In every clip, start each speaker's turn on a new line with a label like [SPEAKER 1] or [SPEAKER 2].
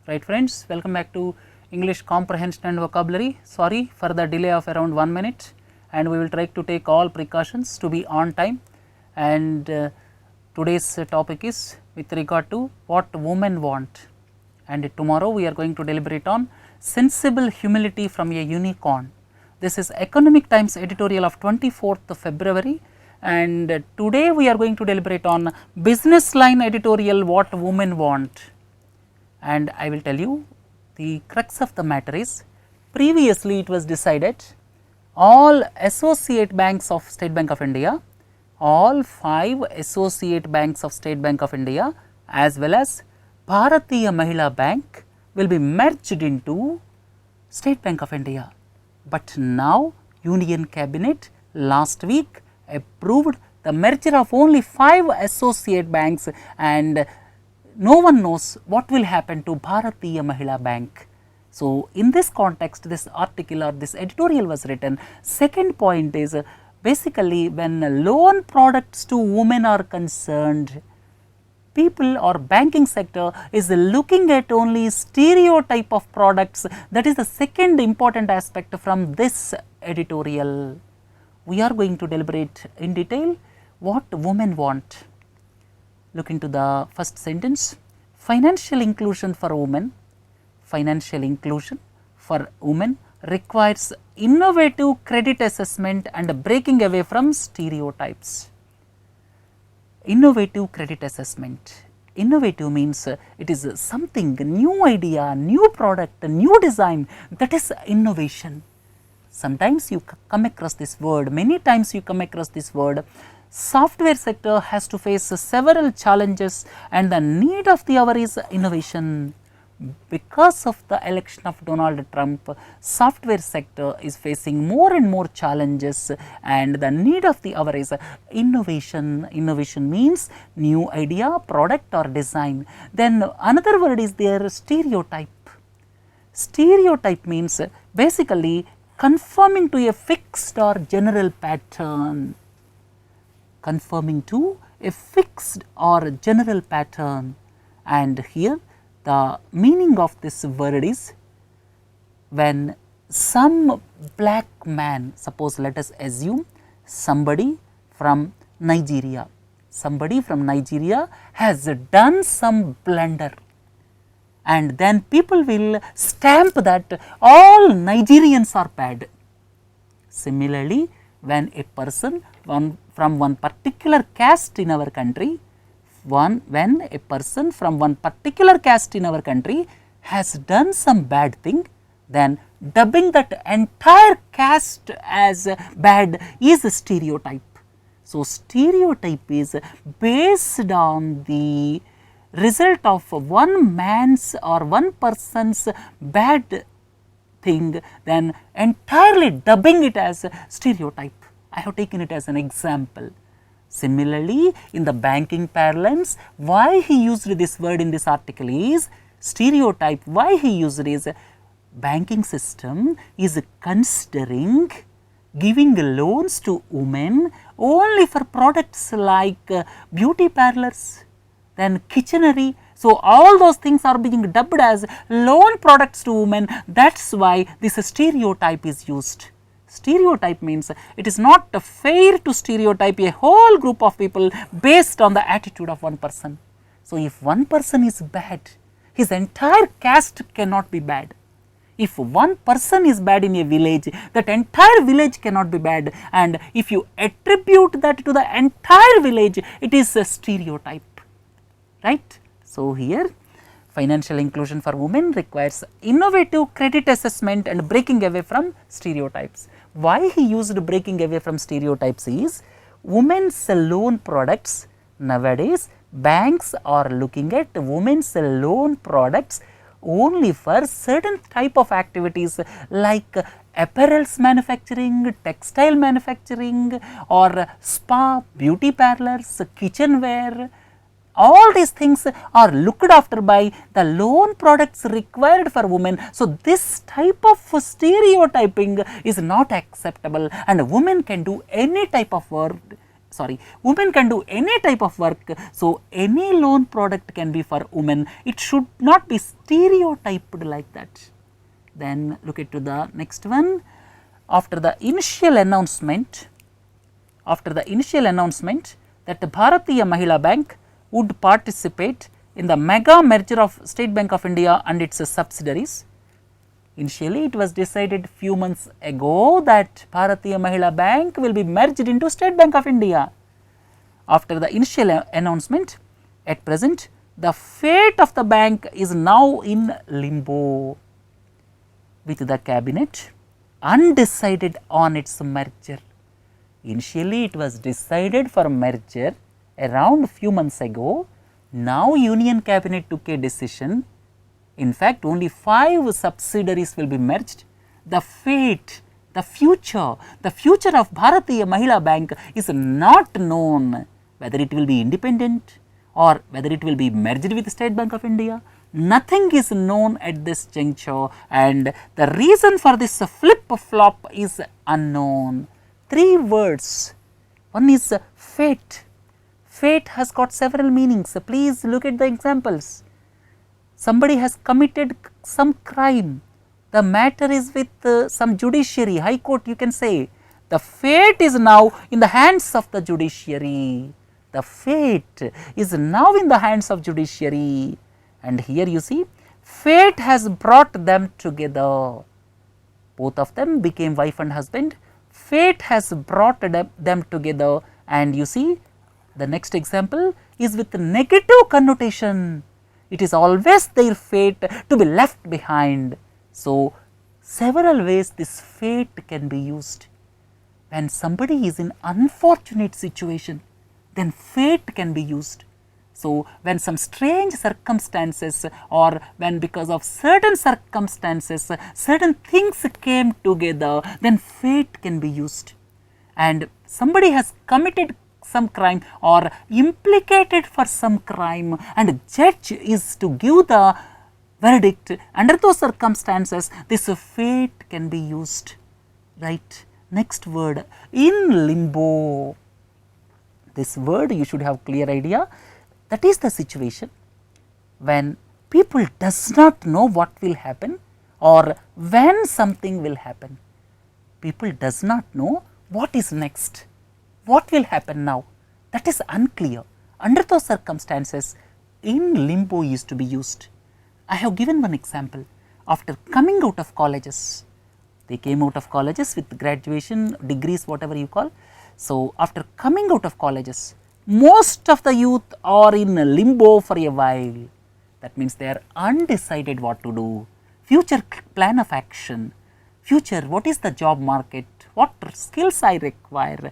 [SPEAKER 1] Right friends, welcome back to English comprehension and vocabulary. Sorry for the delay of around 1 minute, and we will try to take all precautions to be on time. And today's topic is with regard to what women want, and tomorrow we are going to deliberate on sensible humility from a unicorn. This is Economic Times editorial of 24th February, and today we are going to deliberate on business line editorial what women want. And I will tell you the crux of the matter is, previously it was decided all associate banks of State Bank of India, all 5 associate banks of State Bank of India as well as Bharatiya Mahila Bank will be merged into State Bank of India. But now Union Cabinet last week approved the merger of only 5 associate banks, and no one knows what will happen to Bharatiya Mahila Bank. So, in this context, this article or this editorial was written. Second point is basically when loan products to women are concerned, people or banking sector is looking at only stereotype of products. That is the second important aspect from this editorial. We are going to deliberate in detail what women want. Look into the first sentence. Financial inclusion for women. Financial inclusion for women requires innovative credit assessment and breaking away from stereotypes. Innovative credit assessment. Innovative means it is something, new idea, new product, new design, that is innovation. Sometimes you come across this word, many times you come across this word. Software sector has to face several challenges, and the need of the hour is innovation. Because of the election of Donald Trump, software sector is facing more and more challenges, and the need of the hour is innovation. Innovation means new idea, product or design. Then another word is there, stereotype. Stereotype means basically conforming to a fixed or general pattern. Conforming to a fixed or general pattern, and here the meaning of this word is when some black man, suppose let us assume somebody from Nigeria has done some blunder, and then people will stamp that all Nigerians are bad. Similarly, when a person from one particular caste in our country, when a person from one particular caste in our country has done some bad thing, then dubbing that entire caste as bad is a stereotype. So, stereotype is based on the result of one man's or one person's bad thing, then entirely dubbing it as stereotype. I have taken it as an example. Similarly, in the banking parlance, why he used this word in this article is stereotype. Why he used it is banking system is considering giving loans to women only for products like beauty parlors, then kitchenery. So, all those things are being dubbed as loan products to women. That is why this stereotype is used. Stereotype means it is not fair to stereotype a whole group of people based on the attitude of one person. So, if one person is bad, his entire caste cannot be bad. If one person is bad in a village, that entire village cannot be bad, and if you attribute that to the entire village, it is a stereotype, right. So, here financial inclusion for women requires innovative credit assessment and breaking away from stereotypes. Why he used breaking away from stereotypes is women's loan products. Nowadays, banks are looking at women's loan products only for certain type of activities like apparels manufacturing, textile manufacturing, or spa, beauty parlors, kitchenware. All these things are looked after by the loan products required for women. So, this type of stereotyping is not acceptable, and women can do any type of work women can do any type of work. So, any loan product can be for women. It should not be stereotyped like that. Then look at to the next one. After the initial announcement that the Bharatiya Mahila Bank would participate in the mega merger of State Bank of India and its subsidiaries. Initially, it was decided few months ago that Bharatiya Mahila Bank will be merged into State Bank of India. After the initial announcement, at present, the fate of the bank is now in limbo, with the cabinet undecided on its merger. Initially, it was decided for merger around few months ago. Now, Union Cabinet took a decision. In fact, only 5 subsidiaries will be merged. The fate, the future of Bharatiya Mahila Bank is not known, whether it will be independent or whether it will be merged with State Bank of India. Nothing is known at this juncture, and the reason for this flip-flop is unknown. 3 words. One is fate. Fate has got several meanings. Please look at the examples. Somebody has committed some crime. The matter is with some judiciary, high court you can say. The fate is now in the hands of the judiciary. The fate is now in the hands of judiciary. And here you see, fate has brought them together. Both of them became wife and husband. Fate has brought them together, and you see the next example is with negative connotation. It is always their fate to be left behind. So, several ways this fate can be used. When somebody is in unfortunate situation, then fate can be used. So, when some strange circumstances, or when because of certain circumstances, certain things came together, then fate can be used. And somebody has committed some crime or implicated for some crime, and a judge is to give the verdict. Under those circumstances, this fate can be used, right. Next word, in limbo. This word you should have clear idea. That is the situation when people does not know what will happen or when something will happen. People does not know what is next, what will happen now, that is unclear. Under those circumstances, in limbo is to be used. I have given one example. After coming out of colleges, they came out of colleges with graduation, degrees, whatever you call. So, after coming out of colleges, most of the youth are in limbo for a while. That means they are undecided what to do, future plan of action, future what is the job market, what skills I require,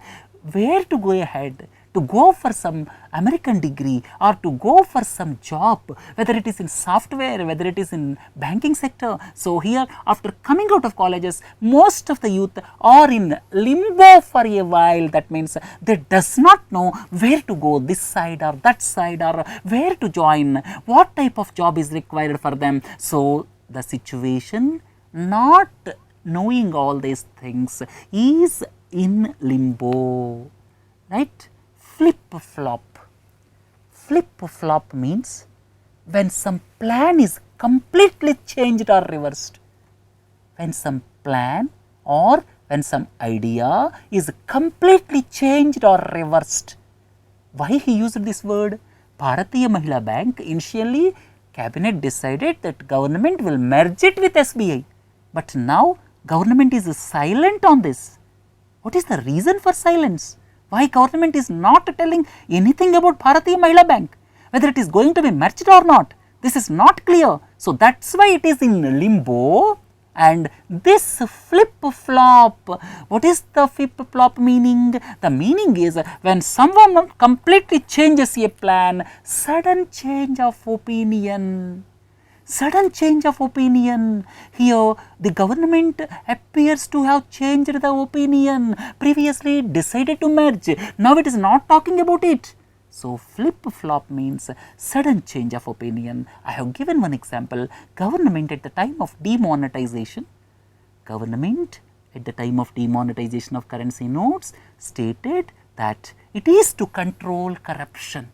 [SPEAKER 1] where to go ahead, to go for some American degree or to go for some job, whether it is in software, whether it is in banking sector. So, here after coming out of colleges, most of the youth are in limbo for a while. That means they does not know where to go, this side or that side, or where to join, what type of job is required for them. So, the situation, not knowing all these things, is in limbo, right. Flip-flop. Flip-flop means when some plan is completely changed or reversed. When some plan or when some idea is completely changed or reversed. Why he used this word? Bharatiya Mahila Bank, initially cabinet decided that government will merge it with SBI, but now government is silent on this. What is the reason for silence? Why government is not telling anything about Bharatiya Mahila Bank, whether it is going to be merged or not? This is not clear. So, that is why it is in limbo. And this flip-flop, what is the flip-flop meaning? The meaning is when someone completely changes a plan, sudden change of opinion. Sudden change of opinion. Here the government appears to have changed the opinion. Previously decided to merge, now it is not talking about it. So, flip-flop means sudden change of opinion. I have given one example. Government at the time of demonetization, government at the time of demonetization of currency notes stated that it is to control corruption,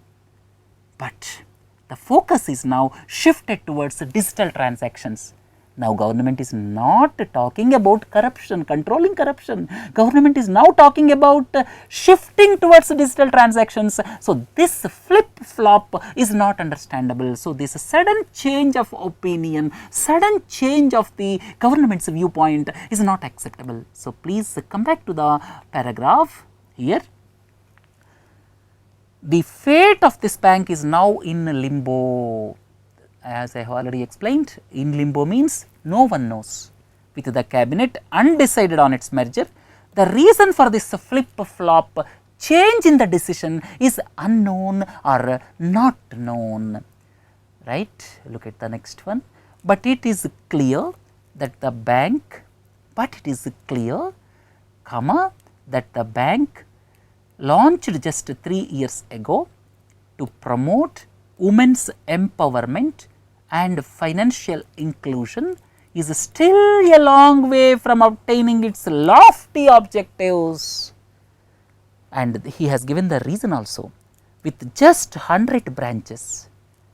[SPEAKER 1] but the focus is now shifted towards digital transactions. Now, government is not talking about corruption, controlling corruption. Government is now talking about shifting towards digital transactions. So, this flip-flop is not understandable. So, this sudden change of opinion, sudden change of the government's viewpoint is not acceptable. So, please come back to the paragraph here. The fate of this bank is now in limbo. As I have already explained, in limbo means no one knows. With the cabinet undecided on its merger, the reason for this flip-flop change in the decision is unknown or not known. Right? Look at the next one. But it is clear that the bank, that the bank launched just 3 years ago to promote women's empowerment and financial inclusion is still a long way from obtaining its lofty objectives. And he has given the reason also. With just 100 branches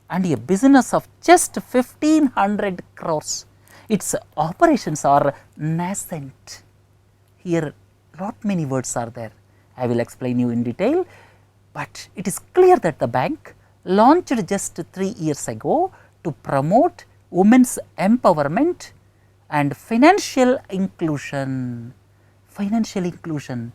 [SPEAKER 1] and a business of just 1500 crores, its operations are nascent. Here lot many words are there. I will explain you in detail, but it is clear that the bank launched just 3 years ago to promote women's empowerment and financial inclusion. Financial inclusion.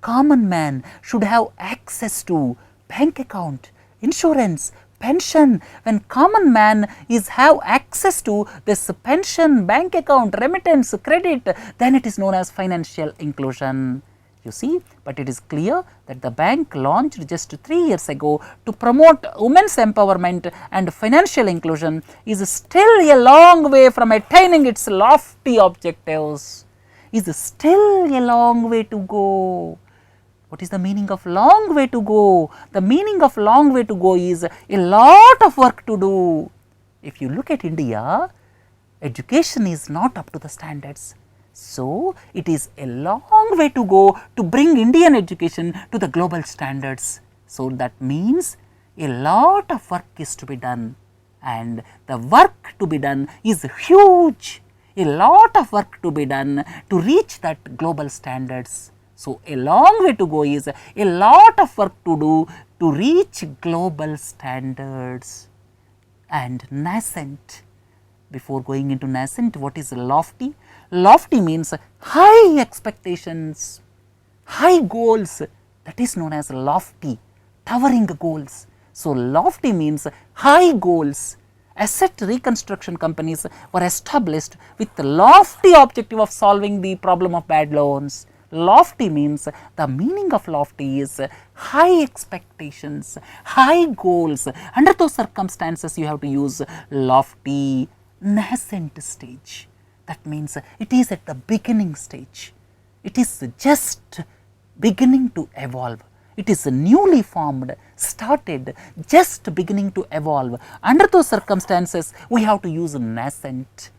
[SPEAKER 1] Common man should have access to bank account, insurance, pension. When common man have access to this pension, bank account, remittance, credit, then it is known as financial inclusion. You see, but it is clear that the bank launched just 3 years ago to promote women's empowerment and financial inclusion is still a long way from attaining its lofty objectives. Is still a long way to go. What is the meaning of long way to go? The meaning of long way to go is a lot of work to do. If you look at India, education is not up to the standards. So, it is a long way to go to bring Indian education to the global standards. So, that means a lot of work is to be done, and the work to be done is huge. A lot of work to be done to reach that global standards. So, a long way to go is a lot of work to do to reach global standards. And nascent. Before going into nascent, what is lofty? Lofty means high expectations, high goals, that is known as lofty, towering goals. So, lofty means high goals. Asset reconstruction companies were established with the lofty objective of solving the problem of bad loans. Lofty means, the meaning of lofty is high expectations, high goals. Under those circumstances, you have to use lofty. Nascent stage. That means it is at the beginning stage. It is just beginning to evolve. It is newly formed, started, just beginning to evolve. Under those circumstances, we have to use nascent.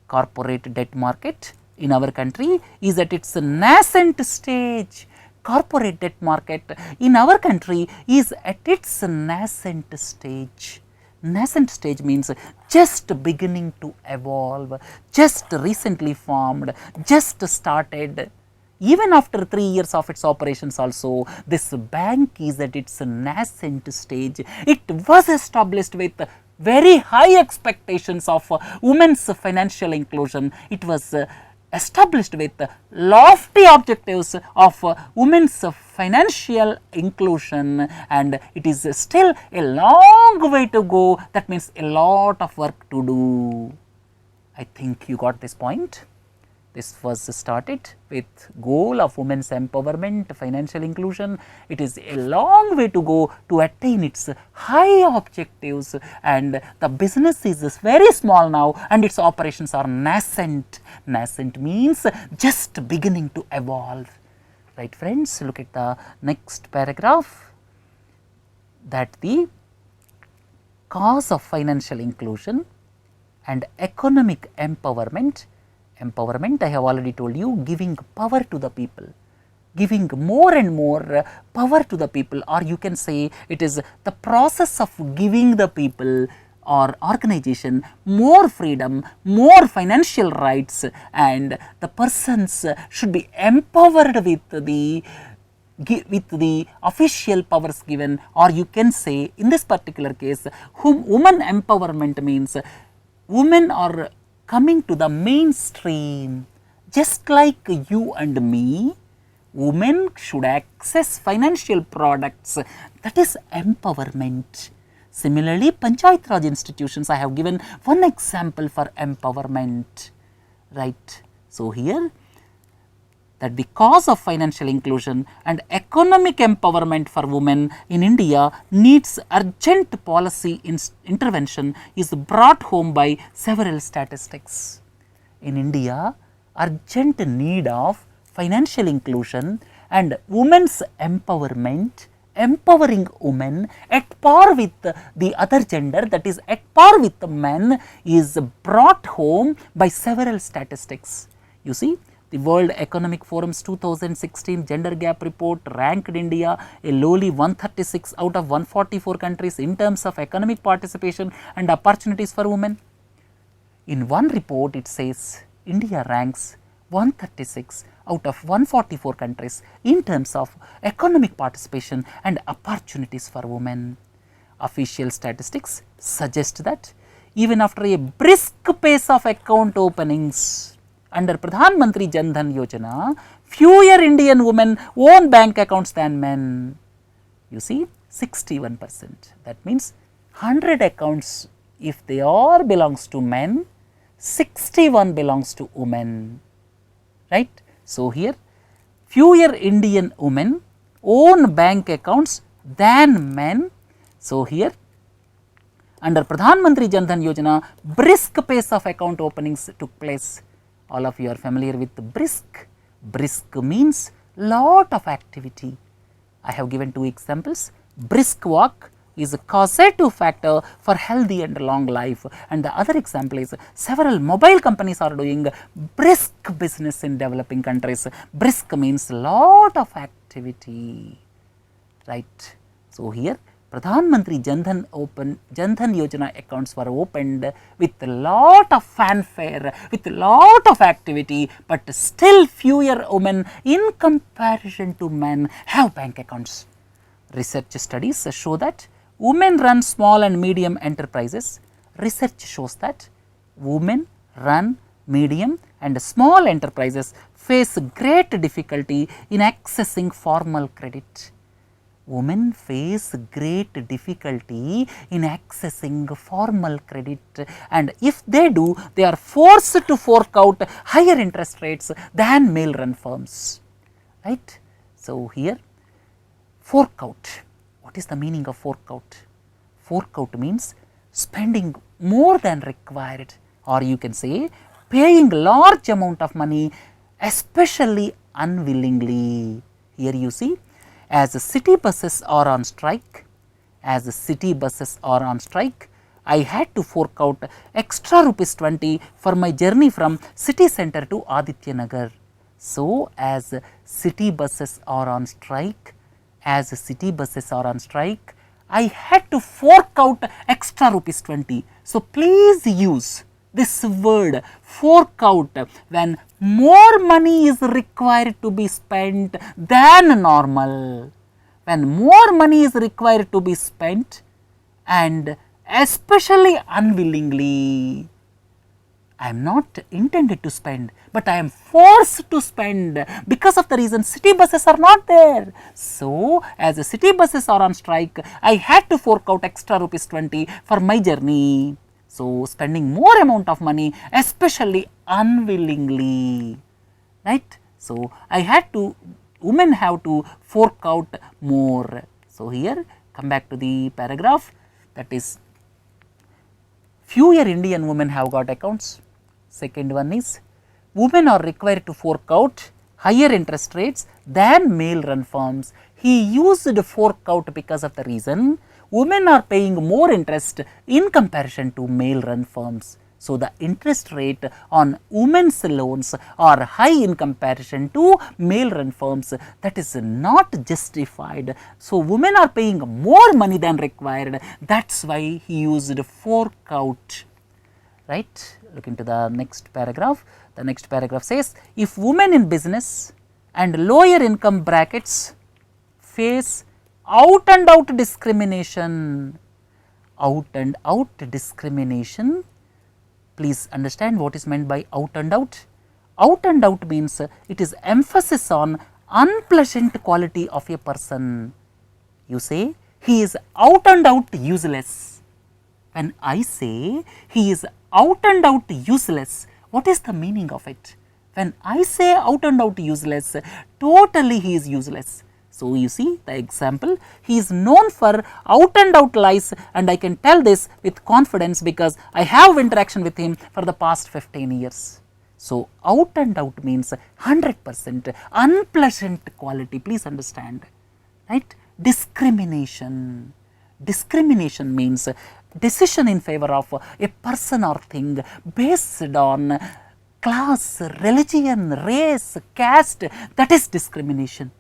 [SPEAKER 1] Corporate debt market in our country is at its nascent stage. Corporate debt market in our country is at its nascent stage. Nascent stage means just beginning to evolve, just recently formed, just started. Even after 3 years of its operations also, this bank is at its nascent stage. It was established with very high expectations of women's financial inclusion. It was established with lofty objectives of women's financial inclusion, and it is still a long way to go. That means a lot of work to do. I think you got this point. This was started with goal of women's empowerment, financial inclusion. It is a long way to go to attain its high objectives, and the business is very small now and its operations are nascent. Nascent means just beginning to evolve. Right friends, look at the next paragraph, that the cause of financial inclusion and economic empowerment. Empowerment, I have already told you, giving power to the people. giving more and more power to the people, or you can say it is the process of giving the people or organization more freedom, more financial rights, and the persons should be empowered with the official powers given, or you can say in this particular case women empowerment means women are coming to the mainstream. Just like you and me, women should access financial products, that is empowerment. Similarly, Panchayat Raj institutions, I have given one example for empowerment, right. So, here that because of financial inclusion and economic empowerment for women in India needs urgent policy intervention is brought home by several statistics. In India, urgent need of financial inclusion and women's empowerment, empowering women at par with the other gender, that is at par with the men, is brought home by several statistics. You see, the World Economic Forum's 2016 Gender Gap Report ranked India a lowly 136 out of 144 countries in terms of economic participation and opportunities for women. In one report, it says India ranks 136 out of 144 countries in terms of economic participation and opportunities for women. Official statistics suggest that even after a brisk pace of account openings under Pradhan Mantri Jan Dhan Yojana, fewer Indian women own bank accounts than men. You see, 61%. That means 100 accounts, if they all belongs to men, 61 belongs to women, right. So, here fewer Indian women own bank accounts than men. So, here under Pradhan Mantri Jan Dhan Yojana, brisk pace of account openings took place. All of you are familiar with brisk. Brisk means lot of activity. I have given two examples. Brisk walk is a causative factor for healthy and long life, and the other example is several mobile companies are doing brisk business in developing countries. Brisk means lot of activity, right. So, here Pradhan Mantri Jan Dhan Yojana accounts were opened with a lot of fanfare, with a lot of activity, but still fewer women in comparison to men have bank accounts. Research studies show that women run small and medium enterprises. Research shows that women run medium and small enterprises face great difficulty in accessing formal credit. Women face great difficulty in accessing formal credit, and if they do, they are forced to fork out higher interest rates than male run firms, right. So, here fork out. What is the meaning of fork out? Fork out means spending more than required, or you can say paying large amount of money, especially unwillingly. Here you see, as city buses are on strike, I had to fork out extra rupees 20 for my journey from city center to Aditya Nagar. So, as city buses are on strike, I had to fork out extra rupees 20. So, please use this word fork out when more money is required to be spent than normal. When more money is required to be spent and especially unwillingly. I am not intended to spend, but I am forced to spend because of the reason city buses are not there. So, as the city buses are on strike, I had to fork out extra rupees 20 for my journey. So, spending more amount of money, especially unwillingly, right. So, women have to fork out more. So, here come back to the paragraph, that is fewer Indian women have got accounts. Second one is women are required to fork out higher interest rates than male run firms. He used fork out because of the reason women are paying more interest in comparison to male run firms. So, the interest rate on women's loans are high in comparison to male run firms, that is not justified. So, women are paying more money than required, that is why he used fork out, right. Look into the next paragraph. The next paragraph says, if women in business and lower income brackets face out and out discrimination, discrimination, please understand what is meant by out and out. Out and out means it is emphasis on unpleasant quality of a person. You say he is out and out useless. When I say he is out and out useless, what is the meaning of it? When I say out and out useless, totally he is useless. So, you see the example, he is known for out and out lies, and I can tell this with confidence because I have interaction with him for the past 15 years. So, out and out means 100% unpleasant quality, please understand, right. Discrimination. Discrimination means decision in favor of a person or thing based on class, religion, race, caste, that is discrimination.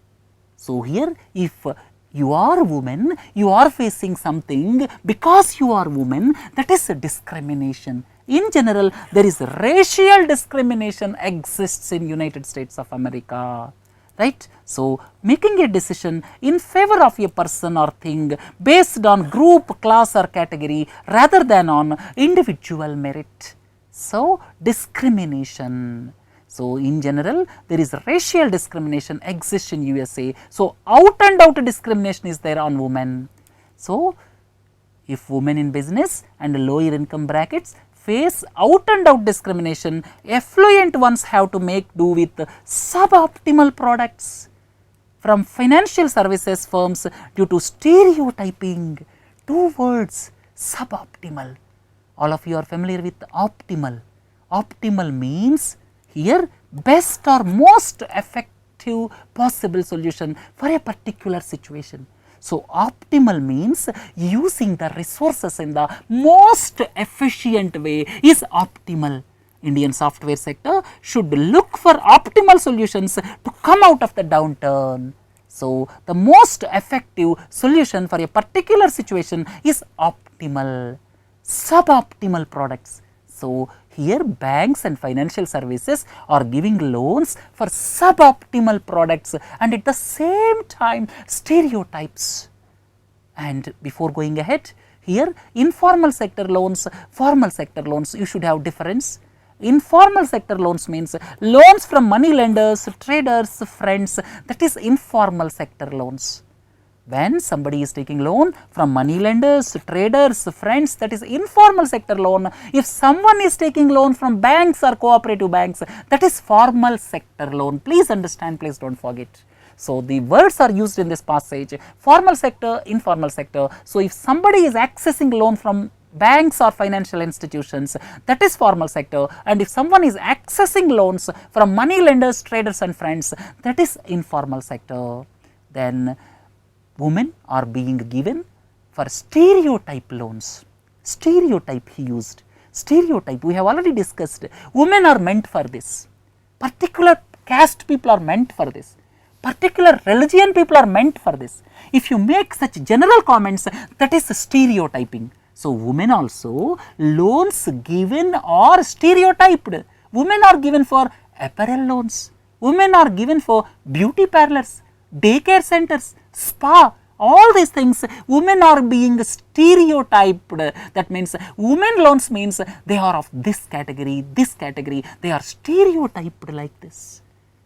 [SPEAKER 1] So, here if you are woman, you are facing something because you are woman, that is a discrimination. In general, there is racial discrimination exists in United States of America, right. So, making a decision in favor of a person or thing based on group, class or category rather than on individual merit. So, discrimination. So, in general there is racial discrimination exists in USA. So, out and out discrimination is there on women. So, if women in business and lower income brackets face out and out discrimination, affluent ones have to make do with suboptimal products from financial services firms due to stereotyping. Two words, suboptimal. All of you are familiar with optimal. Optimal means here best or most effective possible solution for a particular situation. So, optimal means using the resources in the most efficient way is optimal. Indian software sector should look for optimal solutions to come out of the downturn. So, the most effective solution for a particular situation is optimal. Suboptimal products. So, here banks and financial services are giving loans for suboptimal products and at the same time stereotypes. And before going ahead, here informal sector loans, formal sector loans, you should have difference. Informal sector loans means loans from money lenders, traders, friends, that is informal sector loans. When somebody is taking loan from money lenders, traders, friends, that is informal sector loan. If someone is taking loan from banks or cooperative banks, that is formal sector loan. Please understand, please do not forget. So, the words are used in this passage, formal sector, informal sector. So, if somebody is accessing loan from banks or financial institutions, that is formal sector, and if someone is accessing loans from money lenders, traders and friends, that is informal sector. Then women are being given for stereotype loans. Stereotype he used. Stereotype we have already discussed. Women are meant for this. Particular caste people are meant for this. Particular religion people are meant for this. If you make such general comments, that is stereotyping. So, women also loans given are stereotyped. Women are given for apparel loans. Women are given for beauty parlors, daycare centers, spa, all these things women are being stereotyped. That means women loans means they are of this category, they are stereotyped like this,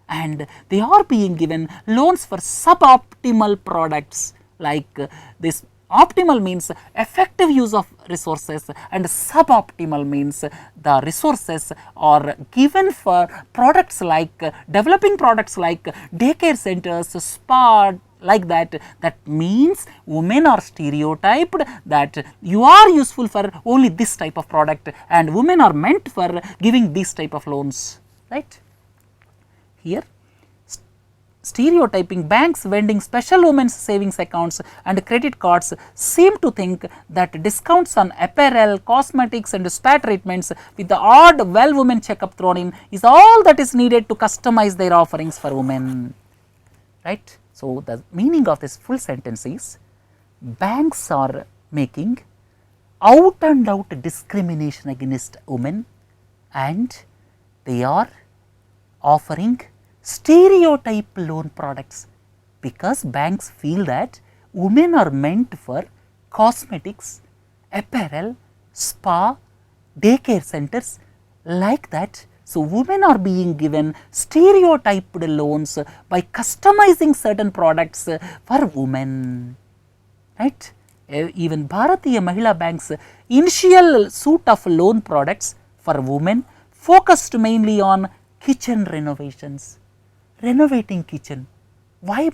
[SPEAKER 1] and they are being given loans for suboptimal products like this. Optimal means effective use of resources and suboptimal means the resources are given for products like developing products like daycare centers, spa, like that. That means women are stereotyped that you are useful for only this type of product and women are meant for giving this type of loans, right. Here stereotyping, banks vending special women's savings accounts and credit cards seem to think that discounts on apparel, cosmetics and spa treatments with the odd well women checkup thrown in is all that is needed to customize their offerings for women, right. So, the meaning of this full sentence is banks are making out and out discrimination against women and they are offering stereotype loan products because banks feel that women are meant for cosmetics, apparel, spa, daycare centers like that. So, women are being given stereotyped loans by customizing certain products for women, right. Even Bharatiya Mahila Bank's initial suite of loan products for women focused mainly on kitchen renovations, renovating kitchen. Why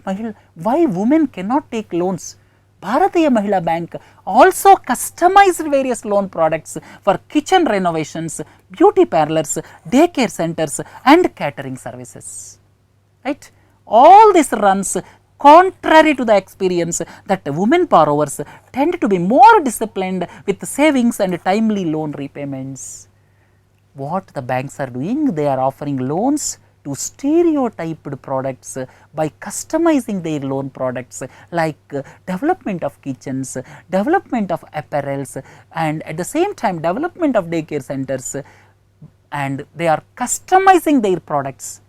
[SPEAKER 1] women cannot take loans? Bharatiya Mahila Bank also customized various loan products for kitchen renovations, beauty parlors, daycare centers and catering services, right. All this runs contrary to the experience that women borrowers tend to be more disciplined with savings and timely loan repayments. What the banks are doing? They are offering loans to stereotyped products by customizing their loan products like development of kitchens, development of apparels and at the same time development of daycare centers, and they are customizing their products.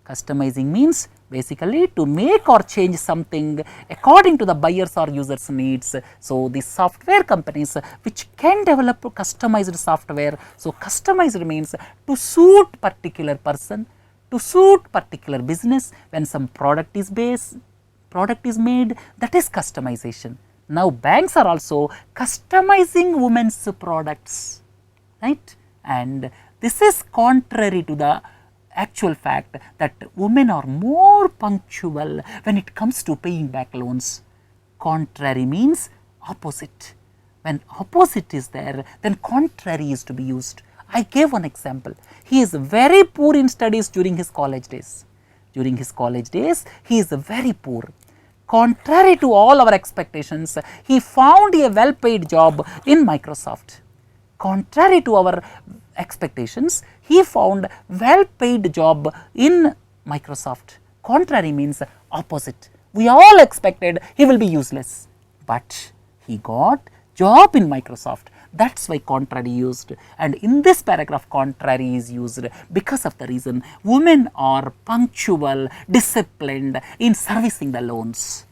[SPEAKER 1] Customizing means basically to make or change something according to the buyers or users needs. So, the software companies which can develop customized software. So, customized means to suit particular person, to suit particular business. When some product is made, that is customization. Now, banks are also customizing women's products, right, and this is contrary to the actual fact that women are more punctual when it comes to paying back loans. Contrary means opposite. When opposite is there, then contrary is to be used. I gave one example. He is very poor in studies during his college days. During his college days, he is very poor. Contrary to all our expectations, he found a well paid job in Microsoft. Contrary to our expectations, he found well paid job in Microsoft. Contrary means opposite. We all expected he will be useless, but he got job in Microsoft. That is why contrary used, and in this paragraph contrary is used because of the reason women are punctual, disciplined in servicing the loans,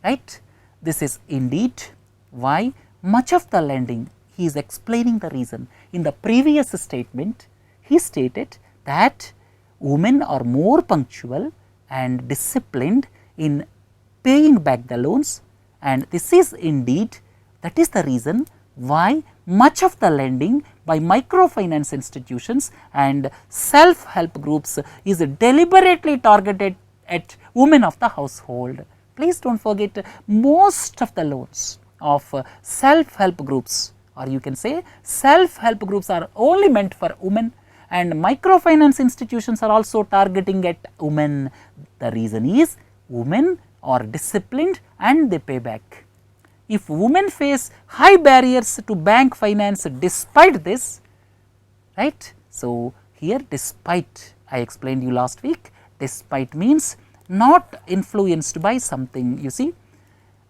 [SPEAKER 1] right. This is indeed why much of the lending, he is explaining the reason. In the previous statement, he stated that women are more punctual and disciplined in paying back the loans, and this is indeed, that is the reason why much of the lending by microfinance institutions and self-help groups is deliberately targeted at women of the household. Please do not forget, most of the loans of self-help groups, or you can say self-help groups, are only meant for women, and microfinance institutions are also targeting at women. The reason is women are disciplined and they pay back. If women face high barriers to bank finance despite this, right. So, here despite, I explained you last week, despite means not influenced by something. You see,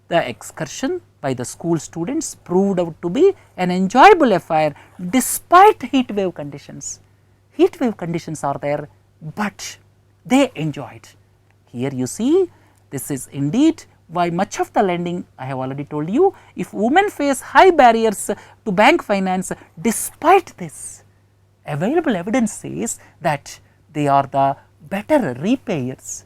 [SPEAKER 1] the excursion by the school students proved out to be an enjoyable affair despite heat wave conditions. Heat wave conditions are there, but they enjoyed. Here you see, this is indeed why much of the lending, I have already told you, if women face high barriers to bank finance, despite this, available evidence says that they are the better repayers.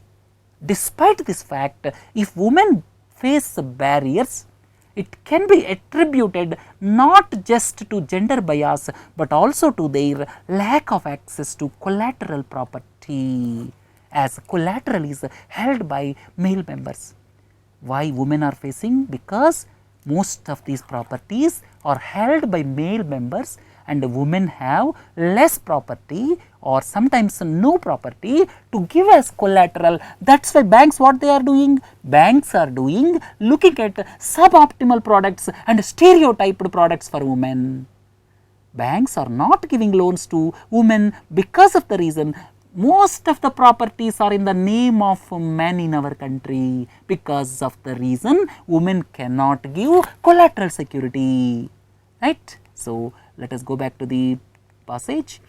[SPEAKER 1] Despite this fact, if women face barriers, it can be attributed not just to gender bias, but also to their lack of access to collateral property, as collateral is held by male members. Why women are facing? Because most of these properties are held by male members and women have less property or sometimes no property to give as collateral. That is why banks, what they are doing? Banks are doing looking at suboptimal products and stereotyped products for women. Banks are not giving loans to women because of the reason most of the properties are in the name of men in our country, because of the reason women cannot give collateral security, right. So, let us go back to the passage.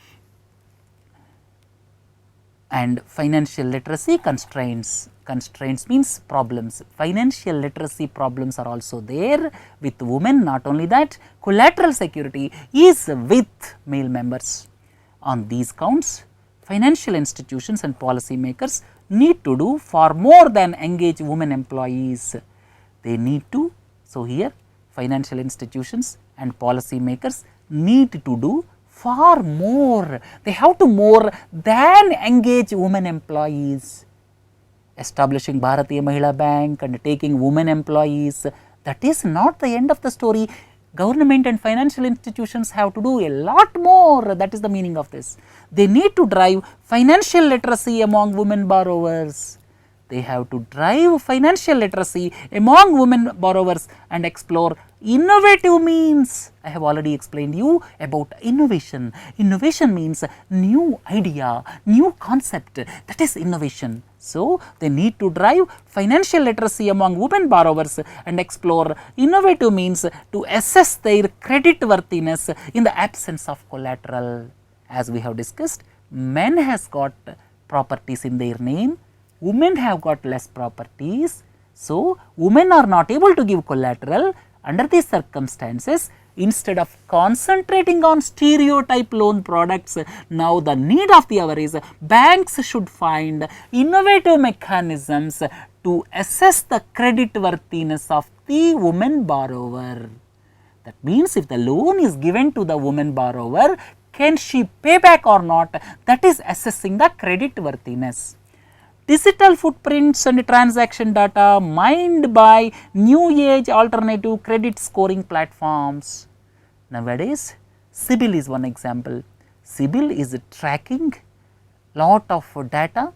[SPEAKER 1] And financial literacy constraints. Constraints means problems. Financial literacy problems are also there with women. Not only that, collateral security is with male members. On these counts, financial institutions and policy makers need to do far more than engage women employees. They need to, so here financial institutions and policy makers need to do far more. They have to more than engage women employees. Establishing Bharatiya Mahila Bank and taking women employees, that is not the end of the story. Government and financial institutions have to do a lot more. That is the meaning of this. They need to drive financial literacy among women borrowers. They have to drive financial literacy among women borrowers and explore innovative means. I have already explained you about innovation. Innovation means new idea, new concept, that is innovation. So, they need to drive financial literacy among women borrowers and explore innovative means to assess their credit worthiness in the absence of collateral. As we have discussed, men has got properties in their name, women have got less properties. So, women are not able to give collateral. Under these circumstances, instead of concentrating on stereotype loan products, now the need of the hour is banks should find innovative mechanisms to assess the credit worthiness of the woman borrower. That means, if the loan is given to the woman borrower, can she pay back or not? That is assessing the credit worthiness. Digital footprints and transaction data mined by new age alternative credit scoring platforms. Nowadays, CIVIL is one example. CIVIL is tracking lot of data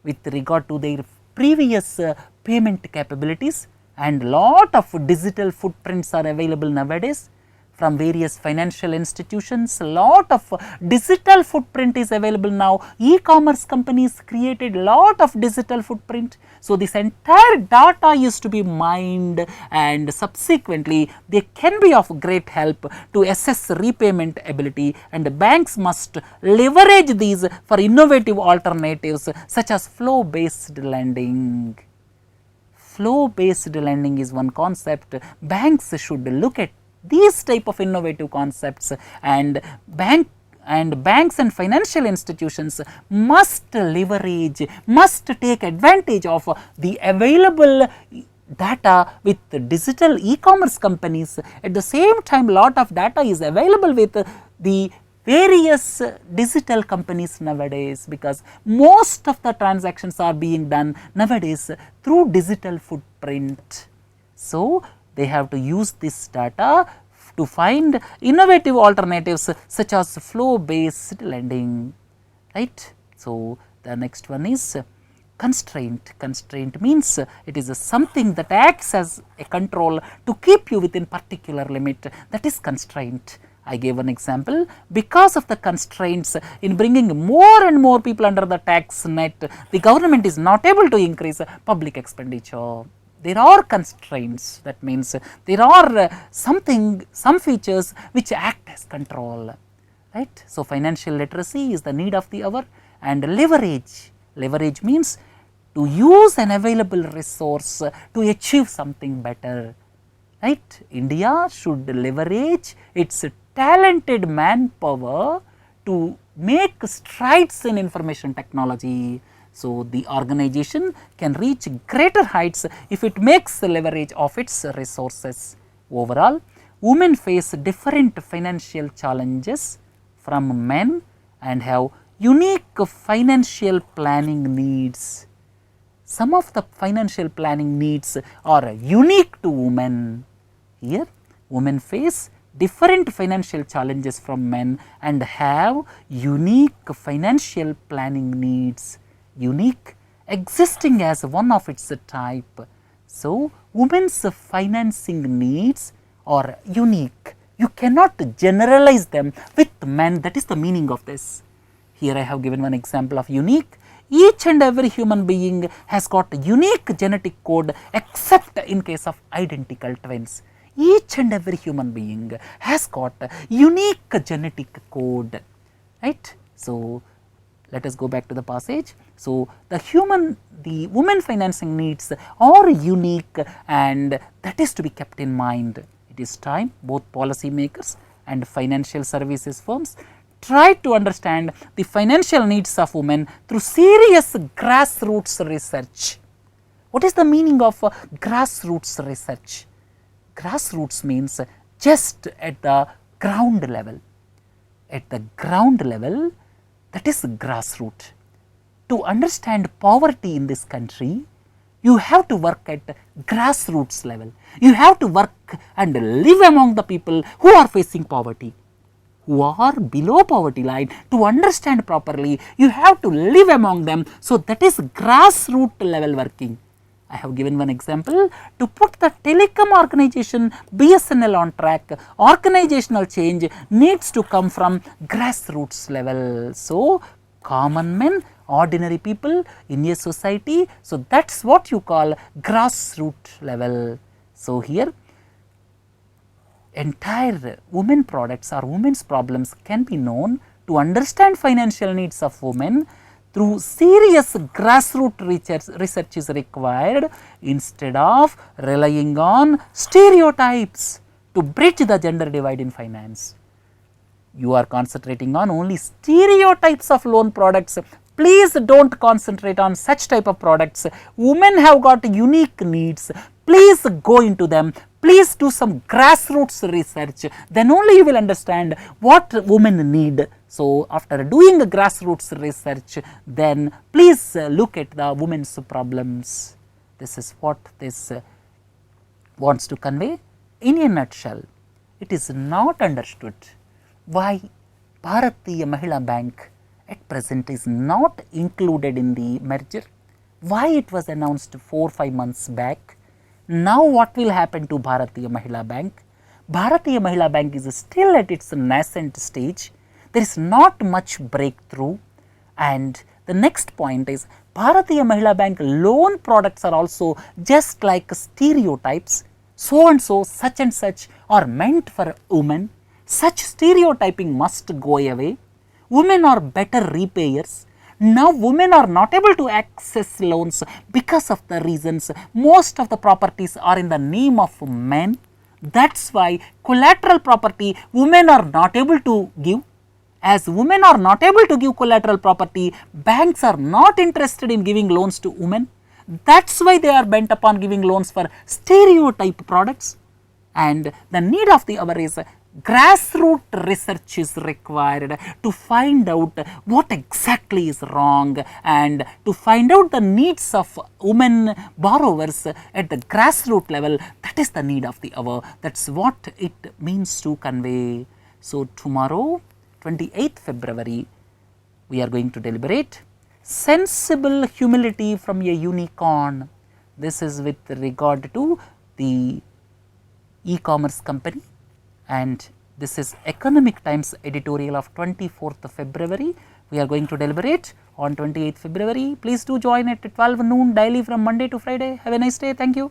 [SPEAKER 1] with regard to their previous payment capabilities, and lot of digital footprints are available nowadays from various financial institutions. Lot of digital footprint is available now. E-commerce companies created lot of digital footprint. So, this entire data is to be mined, and subsequently they can be of great help to assess repayment ability, and the banks must leverage these for innovative alternatives such as flow based lending. Flow based lending is one concept. Banks should look at these type of innovative concepts, and banks and financial institutions must leverage, must take advantage of the available data with digital e-commerce companies. At the same time, lot of data is available with the various digital companies nowadays, because most of the transactions are being done nowadays through digital footprint. So, they have to use this data to find innovative alternatives such as flow based lending, right. So, the next one is constraint. Constraint means it is something that acts as a control to keep you within particular limit, that is constraint. I gave an example. Because of the constraints in bringing more and more people under the tax net, the government is not able to increase public expenditure. There are constraints, that means there are some features which act as control, right. So, financial literacy is the need of the hour, and leverage. Leverage means to use an available resource to achieve something better, right. India should leverage its talented manpower to make strides in information technology. So, the organization can reach greater heights if it makes the leverage of its resources. Overall, women face different financial challenges from men and have unique financial planning needs. Some of the financial planning needs are unique to women. Here, women face different financial challenges from men and have unique financial planning needs, unique, existing as one of its type. So, women's financing needs are unique. You cannot generalize them with men, that is the meaning of this. Here I have given one example of unique. Each and every human being has got a unique genetic code except in case of identical twins. Each and every human being has got a unique genetic code, right. So, let us go back to the passage. So, the women financing needs are unique and that is to be kept in mind. It is time both policy makers and financial services firms try to understand the financial needs of women through serious grassroots research. What is the meaning of grassroots research? Grassroots means just at the ground level. At the ground level, that is grassroots. To understand poverty in this country, you have to work at grassroots level. You have to work and live among the people who are facing poverty, who are below poverty line. To understand properly, you have to live among them. So, that is grassroots level working. I have given one example. To put the telecom organization BSNL on track, organizational change needs to come from grassroots level. So, common men, ordinary people in a society. So, that is what you call grassroots level. So, here entire women products or women's problems can be known. To understand financial needs of women through serious grassroots research is required instead of relying on stereotypes to bridge the gender divide in finance. You are concentrating on only stereotypes of loan products. Please do not concentrate on such type of products. Women have got unique needs. Please go into them. Please do some grassroots research. Then only you will understand what women need. So, after doing the grassroots research, then please look at the women's problems. This is what this wants to convey. In a nutshell, it is not understood why Bharatiya Mahila Bank at present is not included in the merger, why it was announced 4-5 months back. Now, what will happen to Bharatiya Mahila Bank? Bharatiya Mahila Bank is still at its nascent stage. There is not much breakthrough, and the next point is Bharatiya Mahila Bank loan products are also just like stereotypes. So and so, such and such are meant for women. Such stereotyping must go away. Women are better repayers. Now, women are not able to access loans because of the reasons most of the properties are in the name of men. That is why collateral property women are not able to give. As women are not able to give collateral property, banks are not interested in giving loans to women. That is why they are bent upon giving loans for stereotype products. And the need of the hour is grassroots research is required to find out what exactly is wrong and to find out the needs of women borrowers at the grassroots level. That is the need of the hour. That is what it means to convey. So, tomorrow 28th February, we are going to deliberate sensible humility from a unicorn. This is with regard to the e-commerce company, and this is Economic Times editorial of 24th February. We are going to deliberate on 28th February. Please do join at 12 noon daily from Monday to Friday. Have a nice day. Thank you.